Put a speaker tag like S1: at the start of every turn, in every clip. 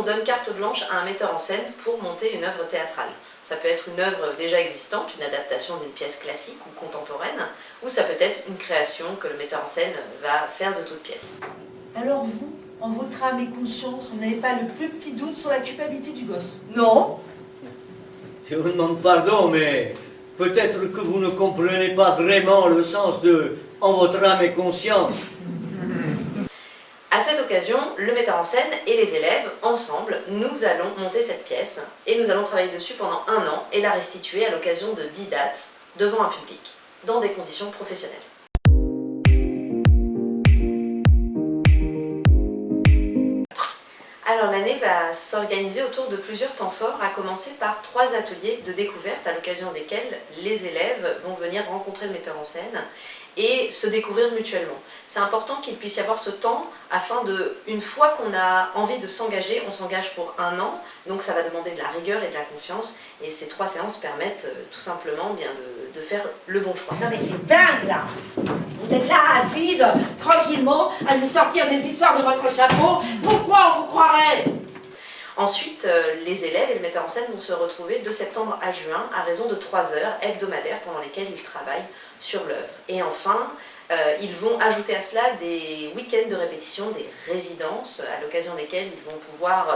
S1: donne carte blanche à un metteur en scène pour monter une œuvre théâtrale. Ça peut être une œuvre déjà existante, une adaptation d'une pièce classique ou contemporaine, ou ça peut être une création que le metteur en scène va faire de toute pièce.
S2: Alors vous, en votre âme et conscience, vous n'avez pas le plus petit doute sur la culpabilité du gosse?
S3: Non. Je vous demande pardon, mais peut-être que vous ne comprenez pas vraiment le sens de « en votre âme et conscience ».
S1: À cette occasion, le metteur en scène et les élèves, ensemble, nous allons monter cette pièce et nous allons travailler dessus pendant 1 an et la restituer à l'occasion de 10 dates devant un public, dans des conditions professionnelles. Alors l'année va s'organiser autour de plusieurs temps forts, à commencer par 3 ateliers de découverte à l'occasion desquels les élèves vont venir rencontrer le metteur en scène et se découvrir mutuellement. C'est important qu'il puisse y avoir ce temps afin de, une fois qu'on a envie de s'engager, on s'engage pour 1 an, donc ça va demander de la rigueur et de la confiance et ces 3 séances permettent tout simplement bien de faire le bon choix.
S4: Non mais c'est dingue là! Vous êtes là assise, tranquillement, à nous sortir des histoires de votre chapeau. Pourquoi on vous croirait?
S1: Ensuite, les élèves et le metteur en scène vont se retrouver de septembre à juin à raison de 3 heures hebdomadaires pendant lesquelles ils travaillent sur l'œuvre. Et enfin, ils vont ajouter à cela des week-ends de répétition, des résidences, à l'occasion desquelles ils vont pouvoir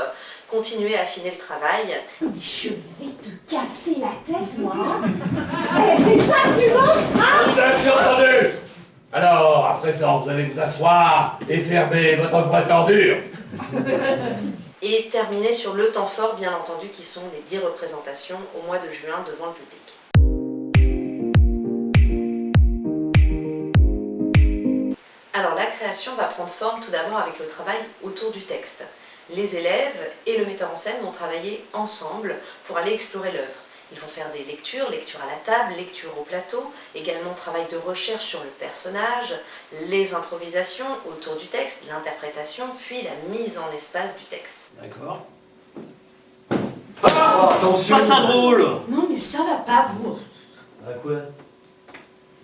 S1: continuer à affiner le travail.
S4: Mais je vais te casser la tête, moi. Eh, c'est ça que tu veux, hein?
S5: Vous avez entendu? Alors, à présent, vous allez vous asseoir et fermer votre boîte à ordures.
S1: Et terminer sur le temps fort, bien entendu, qui sont les 10 représentations au mois de juin devant le public. Alors la création va prendre forme tout d'abord avec le travail autour du texte. Les élèves et le metteur en scène vont travailler ensemble pour aller explorer l'œuvre. Ils vont faire des lectures à la table, lectures au plateau, également travail de recherche sur le personnage, les improvisations autour du texte, l'interprétation, puis la mise en espace du texte.
S5: D'accord. Ah, attention!
S3: Pas ça drôle!
S2: Non mais ça va pas, vous.
S5: Ah quoi?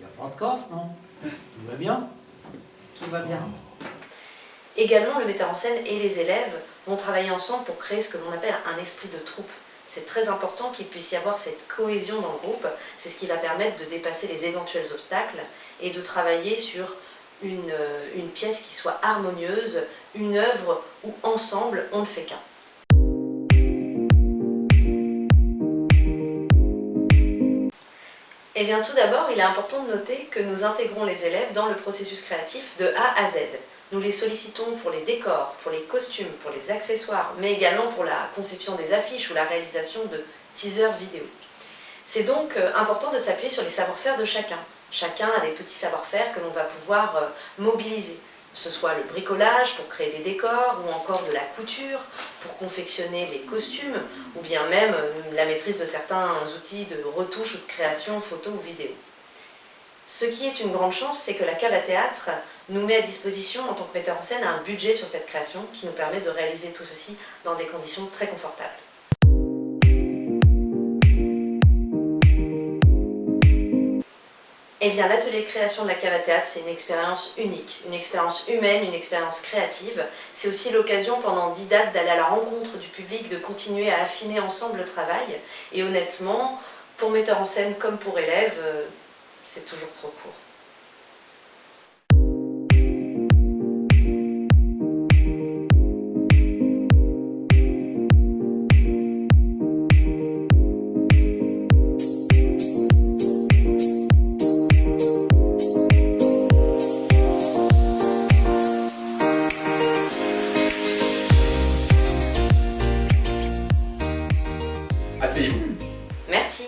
S5: Il n'y a pas de casse, non? Tout va bien?
S2: Tout va bien.
S1: Également, le metteur en scène et les élèves vont travailler ensemble pour créer ce que l'on appelle un esprit de troupe. C'est très important qu'il puisse y avoir cette cohésion dans le groupe, c'est ce qui va permettre de dépasser les éventuels obstacles et de travailler sur une pièce qui soit harmonieuse, une œuvre où ensemble on ne fait qu'un. Eh bien tout d'abord, il est important de noter que nous intégrons les élèves dans le processus créatif de A à Z. Nous les sollicitons pour les décors, pour les costumes, pour les accessoires, mais également pour la conception des affiches ou la réalisation de teasers vidéo. C'est donc important de s'appuyer sur les savoir-faire de chacun. Chacun a des petits savoir-faire que l'on va pouvoir mobiliser, que ce soit le bricolage pour créer des décors, ou encore de la couture pour confectionner les costumes, ou bien même la maîtrise de certains outils de retouche ou de création photo ou vidéo. Ce qui est une grande chance, c'est que la cave à théâtre nous met à disposition, en tant que metteur en scène, un budget sur cette création qui nous permet de réaliser tout ceci dans des conditions très confortables. Eh bien, l'atelier création de la cave à théâtre, c'est une expérience unique, une expérience humaine, une expérience créative. C'est aussi l'occasion, pendant 10 dates, d'aller à la rencontre du public, de continuer à affiner ensemble le travail. Et honnêtement, pour metteur en scène comme pour élève, c'est toujours trop court.
S5: Asseyez-vous.
S1: Merci.